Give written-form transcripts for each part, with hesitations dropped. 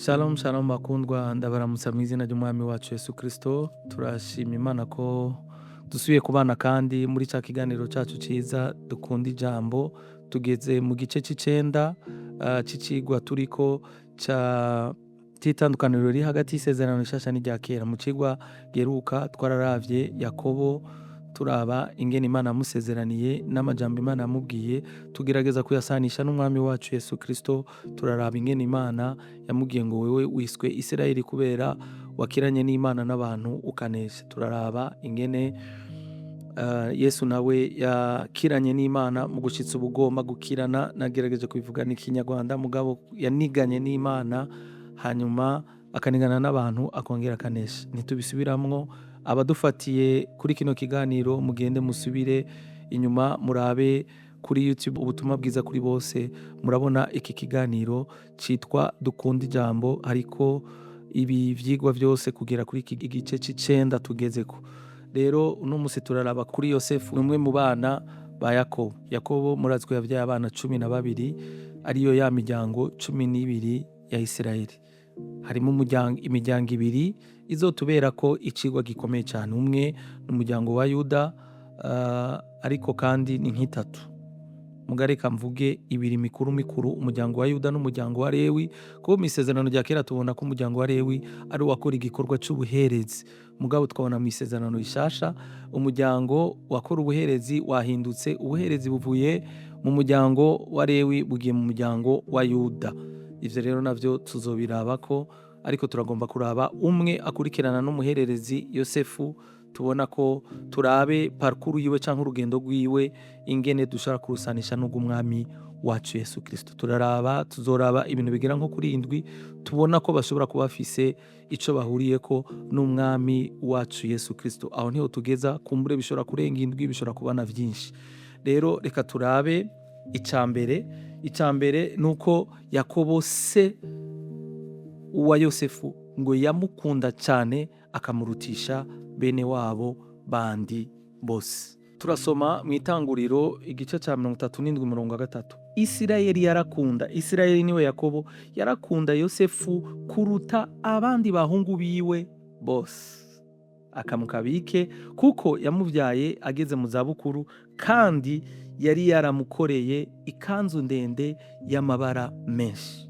Shalom shalom bakundwa, ndabaramutsa mu izina ry'umwami wacu Yesu Kristo. Turashima Imana ko dusubiye kubana kandi muri ca kiganiro cacu ciza dukunda ijambo. Tugeze mu gice c'icenda c'icigwa turiko c'itandukaniro riri hagati y'isezerano rishasha n'irya kera. Mu cigwa giheruka twararavye Yakobo, turaba ingene Imana yamusezeraniye n'amajambo Imana yamubwiye, tugerageza kuyasanisha n'umwami wacu Yesu Kristo. Turaraba ingene Imana yamubwiye ngo wewe wiswe Isirayeli kubera wakiranye n'Imana n'abantu ukanesha. Turaraba ingene Yesu nawe yakiranye n'Imana mu gushitsa ubugomba gukirana. Nagerageje kubivuga n'ikinyarwanda mugabo yaniganye n'Imana hanyuma akanigana n'abantu akongera akanesha. Ntitubisubiramwo. Abadufatiye kuri kino kiganiro mugende musubire inyuma murabe kuri YouTube ubutumwa bwiza kuri bose, murabona iki kiganiro citwa dukunda ijambo, ariko ibi vyigwa vyose kugera kuri iki gice c'icenda tugezeko. Rero uno musi turaraba kuri Yosefu, umwe mu bana ba Yakobo. Yakobo murazi ko yavyaye abana 12 ariyo ya miryango 12 ya Isirayeli. Harimo imiryango ibiri izotubera ko icigwa gikomeye cyane. Umwe n'umuryango wa Yuda, ariko kandi ni nk'itatu. Mugareka mvuge ibiri mikuru, umuryango wa Yuda n'umuryango wa Lewi. Kuko mu isezerano rya kera tubona ko umuryango wa Lewi ari uwakora igikorwa c'ubuherezi, mugabo twabona mu isezerano rishasha umuryango wakora ubuherezi wahindutse, ubuherezi buvuye mu muryango wa Lewi bugiye mu muryango wa Yuda. Ivyo rero navyo tuzobirabako, ariko turagomba kuraba umwe akurikirana n'umuhererezi Yosefu. Tubona ko turabe parcours yiwe canke urugendo rwiwe ingene dushobora kurusanisha n'ubw'umwami wacu Yesu Kristo. Tuzoraba ibintu bigera nko kuri 7 tubona ko bashobora kuba bafise ico bahuriyeko n'umwami wacu Yesu Kristo. Aho niho tugeza, kumbure bishobora kurenga 7, bishobora kuba na vyinshi. Rero reka turabe icambere nuko Yakobo se uwa Yosefu ngo yamukunda cyane akamurutisha bene wabo bandi bose. Turasoma mu Itanguriro igice ca 37:3. Isirayeli niwe Yakobo yarakunda Yosefu kuruta abandi bahungu biwe bose, akamukabike kuko yamuvyaye ageze mu zabukuru, kandi yari yaramukoreye ikanzu ndende y'amabara menshi.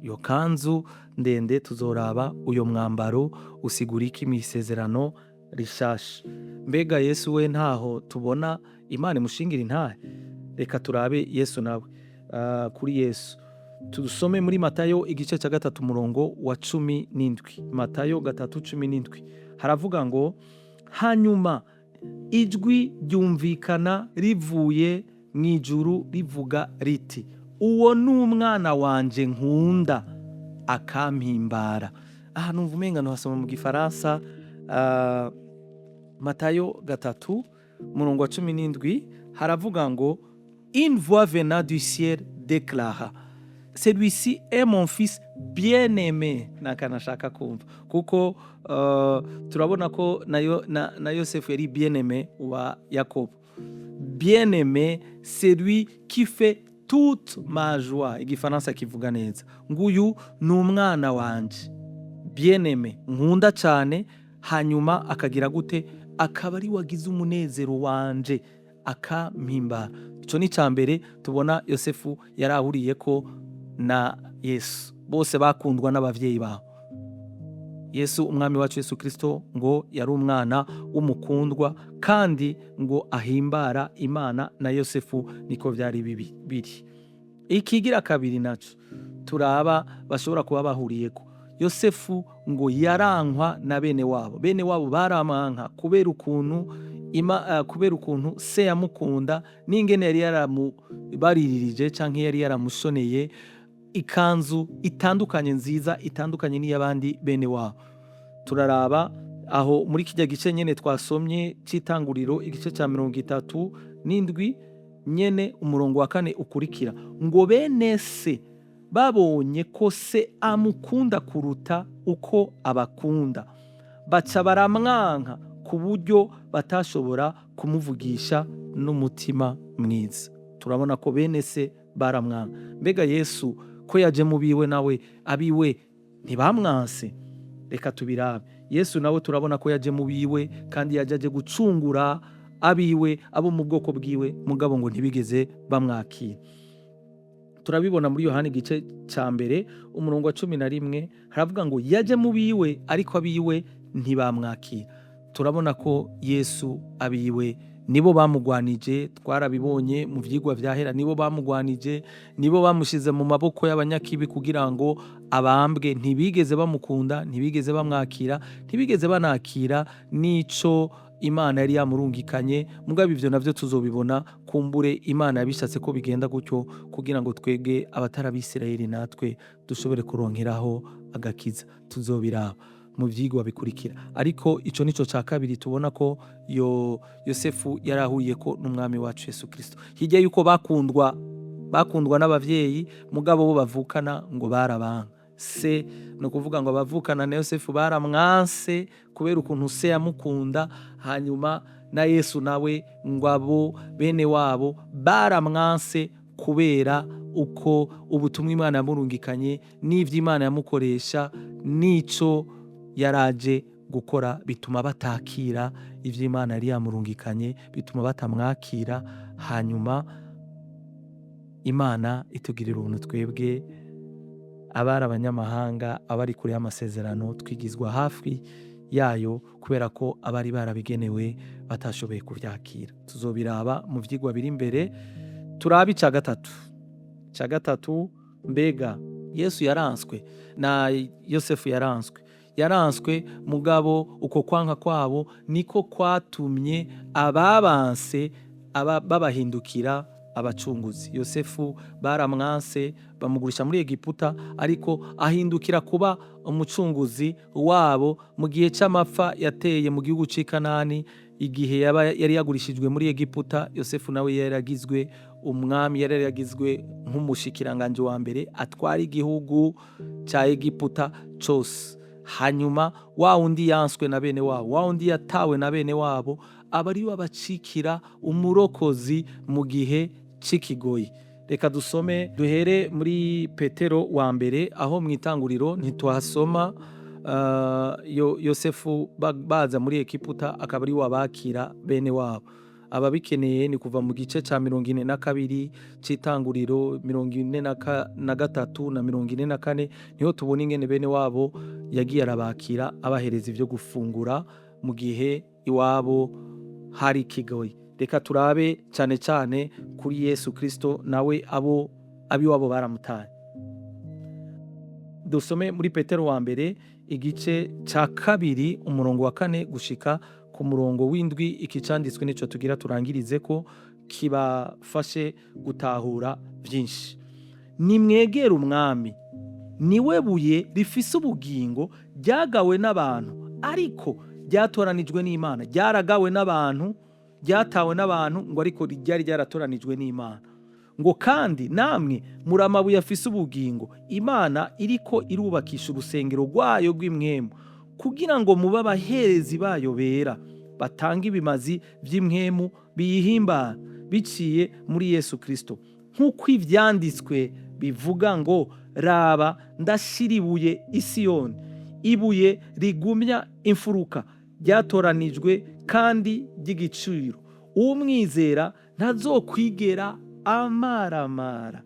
Iyo kanzu ndende tuzoraba uyo mwambaro usigura iki mu isezerano rishasha. Mbega Yesu we ntaho tubona Imana imushingira intahe? Reka turabe Yesu nawe. Kuri Yesu tusome muri Matayo igice ca 3:17. Matayo 3:17 haravuga ngo, hanyuma ijwi ryumvikana rivuye mw'ijuru rivuga riti, uwo n'umwana wanje nkunda akampimbara. Aha numva umenga hasoma mu Gifaransa. Matayo 3:17 haravuga ngo, une voix venant du ciel déclara, celui-ci est mon fils bien-aimé. Nakanashaka kumva kuko turabona ko na Yosefu yari bien-aimé wa Yakobo. Bien-aimé, celui qui fait toute ma joie. Igifaransa kivuga neza, nguyu n'umwana wanje bien-aimé, nkunda cyane, hanyuma akagira gute? Akaba ari wagize umunezero wanje akampimbara. Ico ni cambere tubona Yosefu yarahuriyeko na Yesu, bose bakundwa n'abavyeyi babo. Yesu umwami wacu Yesu Kristo ngo yari umwana w'umukundwa kandi ngo ahimbara Imana, na Yosefu niko vyari biri. Ikigira kabiri naco turaba bashobora kuba bahuriyeko. Yosefu ngo yarankwa na bene wabo baramanka kubera ukuntu se yamukunda, n'ingene yari yaramubaririje canke yari yaramushoneye ikanzu itandukanye nziza, itandukanye n'iyabandi bene wabo. Turaraba aho muri kijya gice nyene twasomye c'Itanguriro igice ca 37 nyene umurongo wa 4 ukurikira ngo, bene se babonye ko se amukunda kuruta uko abakunda, baca baramwanka ku buryo batashobora kumuvugisha n'umutima mwiza. Turabona ko bene se baramwanka. Mbega Yesu ko yaje mu biwe, nawe abiwe ntibamwanse. Reka tubirabe. Yesu nawe turabona ko yaje mu biwe kandi yaje gucungura abiwe, abo mu bwoko bwiwe, mugabo ngo ntibigeze bamwakira. Turabibona muri Yohana igice cya mbere umurongo wa 11 haravuga ngo yaje mu biwe ariko abiwe ntibamwakira. Turabona ko Yesu abiwe nibo bamugwanije, twarabibonye mu vyigwa vyahera, nibo bamugwanije, nibo bamushize mu maboko y'abanyakibi kugira ngo abambwe. Ntibigeze bamukunda, ntibigeze bamwakira, ntibigeze banakira nico Imana yari yamurungikanye. Mugabo ivyo navyo tuzobibona, kumbure Imana yabishatse ko bigenda gutyo kugira ngo twebwe abatarabisirayeli natwe dushobore kuronkeraho agakiza. Tuzobiraba mu vyigwa bikurikira, ariko ico nico ca kabiri tubona ko Yosefu yarahuye ko n'umwami wacu Yesu Kristo. Hirya yuko bakundwa n'abavyeyi, mugabo bo bavukana ngo barabanka. Se no kuvuga ngo abavukana na Yosefu baramwanse kubera ukuntu se yamukunda, hanyuma na Yesu nawe ngo abo bene wabo baramwanse kubera uko ubutumwa Imana yamurungikanye n'ivyo Imana yamukoresha nico yaraje gukora, bituma batakira ivyo Imana yari yamurungikanye, bituma batamwakira. Hanyuma Imana itugirira ubuntu twebwe abari abanyamahanga, abari kure y'amasezerano, twigizwa hafi yayo kubera ko abari barabigenewe batashoboye kuvyakira. Tuzobiraba mu vyigwa biri imbere. Turabe ica gatatu, mbega Yesu yaranswe na Yosefu yaranswe, mugabo uko kwanka kwabo niko kwatumye ababanse babahindukira abacunguzi. Yosefu baramwanse, bamugurisha muri Egiputa, ariko ahindukira kuba umucunguzi wabo mu gihe c'amapfa yateye mu gihugu c'i Kanani. Igihe yari yagurishijwe muri Egiputa, Yosefu nawe yari yagizwe umwami, yari yagizwe nk'umushikiranganje wa mbere atwara igihugu ca Egiputa cose. Hanyuma wa wundi yanswe na bene wabo, wa wundi yatawe na bene wabo, abari babacikira umurokozi mu gihe c'ikigoyi. Reka dusome, duhere muri Petero wa mbere, aho mw'itanguriro ntitwahasoma Yosefu baza muri Egiputa akaba ari wabakira bene wabo. Ababikeneye ni kuva mu gice ca 42 c'itanguriro, 43 na 44, niho tubona ingene bene wabo yagiye arabakira, abahereza ivyo gufungura mu gihe iwabo hari kigoyi. Reka turabe cane cane kuri Yesu Kristo, nawe abiwabo baramutaye. Dusome muri Petero wa mbere igice ca 2 umurongo wa 4 gushika ku murongo w'indwi. Ikicanditswe nico tugira turangirize ko kibafashe gutahura vyinshi. Nimwegera umwami, niwe buye rifise ubugingo, ryagawe n'abantu, ariko ryatoranijwe n'Imana. Ryaragawe n'abantu, ryatawe n'abantu, ngo ariko ryari ryaratoranijwe n'Imana. Ngo kandi namwe muri amabuye afise ubugingo, Imana iriko irubakisha urusengero rwayo rw'imwemu, kugira ngo mube abaherezi bayo bera, batanga ibimazi vy'imwemu biyihimbara biciye muri Yesu Kristo. Nk'uko ivyanditswe bivuga ngo, raba ndashira ibuye i Siyoni, ibuye rigumya imfuruka, ryatoranijwe kandi ry'igiciro. Umwizera ntazokwigera amaramara.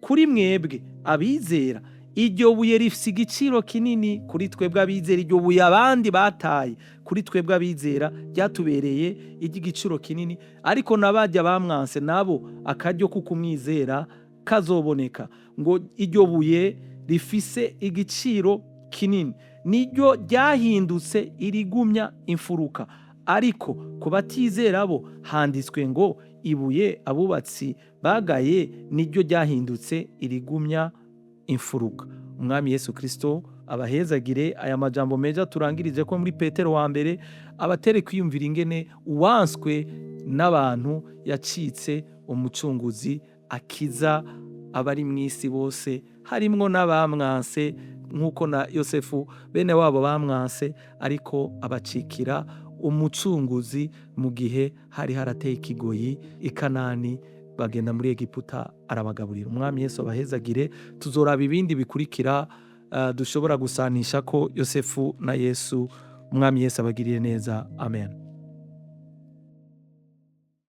Kuri mwebwe abizera, iryo buye rifise igiciro kinini. Kuri twebwe abizera, iryo buye abandi bataye, kuri twebwe abizera ryatubereye iry'igiciro kinini. Ariko n'abajya bamwanse nabo akaryo ko kumwizera kazoboneka. Ngo iryo buye rifise igiciro kinini niryo ryahindutse irigumya imfuruka. Ariko ku batizera bo handitswe ngo, ibuye abubatsi bagaye niryo ryahindutse irigumya imfuruka. Umwami Yesu Kristo abahezagire. Aya majambo meza turangirije ko muri Petero wa mbere abatere kwiyumvira ingene uwanswe n'abantu yacitse umucunguzi akiza abari mw'isi bose, harimwo n'abamwanse nk'uko na Yosefu bene wabo bamwanse, ariko abacikira umucunguzi mu gihe hari harateye ikigoyi i Kanani, bagenda muri Egiputa arabagaburira. Umwami Yesu abahezagire. Tuzoraba ibindi bikurikira dushobora gusanisha ko Yosefu na Yesu. Umwami Yesu abagiriye neza, amen.